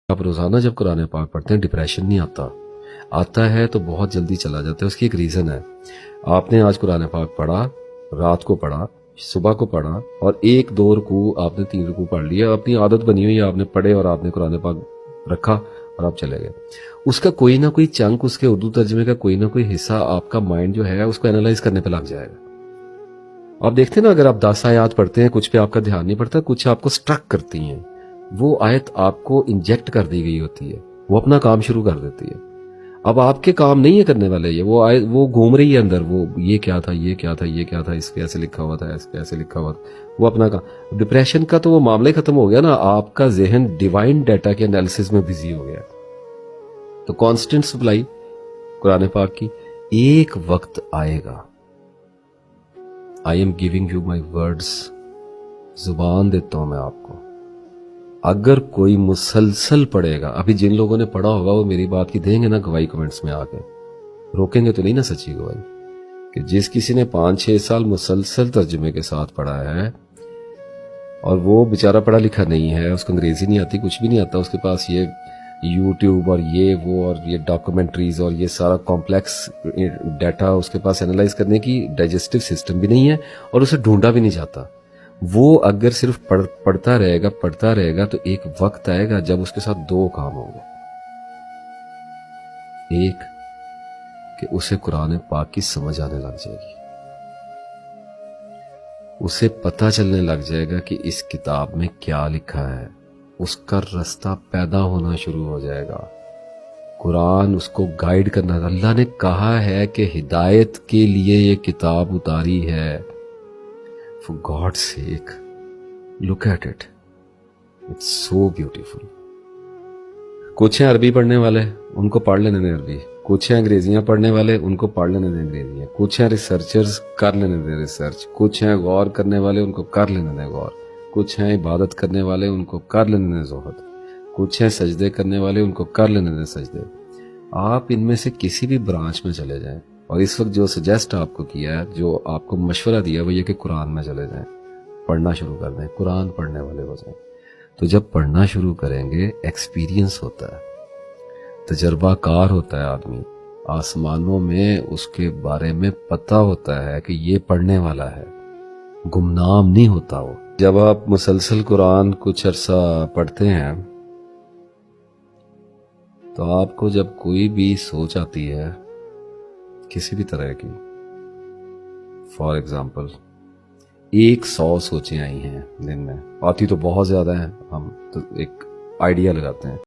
آپ روزانہ جب قرآن پاک پڑھتے ہیں ڈپریشن نہیں آتا، آتا ہے تو بہت جلدی چلا جاتا ہے. اس کی ایک ریزن ہے. آپ نے آج قرآن پاک پڑھا، رات کو پڑھا، صبح کو پڑھا، اور 1 2 رکوع آپ نے 3 رکوع پڑھ لیا، اپنی عادت بنی ہوئی ہے، آپ نے پڑھے اور آپ نے قرآن پاک رکھا اور آپ چلے گئے. اس کا کوئی نہ کوئی چنک، اس کے اردو ترجمے کا کوئی نہ کوئی حصہ آپ کا مائنڈ جو ہے اس کو اینالائز کرنے پہ لگ جائے گا. آپ دیکھتے ہیں نا، اگر آپ 10 آیات پڑھتے ہیں، کچھ پہ آپ کا دھیان نہیں پڑتا، کچھ آپ کو سٹرک کرتی ہیں. وہ آیت آپ کو انجیکٹ کر دی گئی ہوتی ہے، وہ اپنا کام شروع کر دیتی ہے. اب آپ کے کام نہیں ہے کرنے والے، یہ وہ آیت وہ گھوم رہی ہے اندر، وہ یہ کیا تھا، یہ کیا تھا، یہ کیا تھا، اس پہ ایسے لکھا ہوا تھا، اس پہ ایسے لکھا ہوا تھا. وہ اپنا کام. ڈپریشن کا تو وہ معاملہ ہی ختم ہو گیا نا، آپ کا ذہن ڈیوائن ڈیٹا کے انالیسس میں بزی ہو گیا. تو کانسٹنٹ سپلائی قرآن پاک کی. ایک وقت آئے گا، I am giving you my words, زبان دیتا ہوں میں آپ کو، اگر کوئی مسلسل پڑھے گا. ابھی جن لوگوں نے پڑھا ہوگا وہ میری بات کی دیں گے نا گواہی کمنٹس میں آ کے، روکیں گے تو نہیں نا سچی گواہی. کہ جس کسی نے 5 6 سال مسلسل ترجمے کے ساتھ پڑھا ہے اور وہ بیچارہ پڑھا لکھا نہیں ہے، اس کو انگریزی نہیں آتی، کچھ بھی نہیں آتا، اس کے پاس یہ یوٹیوب اور یہ وہ اور یہ ڈاکومنٹریز اور یہ سارا کمپلیکس ڈیٹا اس کے پاس اینالائز کرنے کی ڈائجسٹو سسٹم بھی نہیں ہے، اور اسے ڈھونڈا بھی نہیں جاتا. وہ اگر صرف پڑھتا رہے گا تو ایک وقت آئے گا جب اس کے ساتھ 2 کام ہوں گے. ایک کہ اسے قرآن پاک کی سمجھ آنے لگ جائے گی، اسے پتہ چلنے لگ جائے گا کہ اس کتاب میں کیا لکھا ہے، اس کا رستہ پیدا ہونا شروع ہو جائے گا. قرآن اس کو گائیڈ کرنا. اللہ نے کہا ہے کہ ہدایت کے لیے یہ کتاب اتاری ہے. For God's sake, look at it. It's so beautiful. کچھ ہیں عربی پڑھنے والے، ان کو پڑھ لینے دیں عربی. کچھ ہیں انگریزیاں پڑھنے والے، ان کو پڑھ لینے دیں انگریزیاں. کچھ ہیں ریسرچرز، کر لینے دیں ریسرچ. کچھ ہیں غور کرنے والے، ان کو کر لینے دیں غور. کچھ ہیں عبادت کرنے والے، ان کو کر لینے دیں زہد. کچھ ہیں سجدے کرنے والے، ان کو کر لینے دیں سجدے. آپ ان میں سے کسی بھی برانچ میں چلے جائیں. اور اس وقت جو سجیسٹ آپ کو کیا ہے، جو آپ کو مشورہ دیا، وہ یہ کہ قرآن میں چلے جائیں، پڑھنا شروع کر دیں، قرآن پڑھنے والے ہو جائیں. تو جب پڑھنا شروع کریں گے، ایکسپیرینس ہوتا ہے، تجربہ کار ہوتا ہے آدمی. آسمانوں میں اس کے بارے میں پتہ ہوتا ہے کہ یہ پڑھنے والا ہے، گمنام نہیں ہوتا وہ. جب آپ مسلسل قرآن کچھ عرصہ پڑھتے ہیں تو آپ کو جب کوئی بھی سوچ آتی ہے کسی بھی طرح کی، فار ایگزامپل 100 سوچیں آئی ہیں دن میں، آتی تو بہت زیادہ ہیں، ہم تو ایک آئیڈیا لگاتے ہیں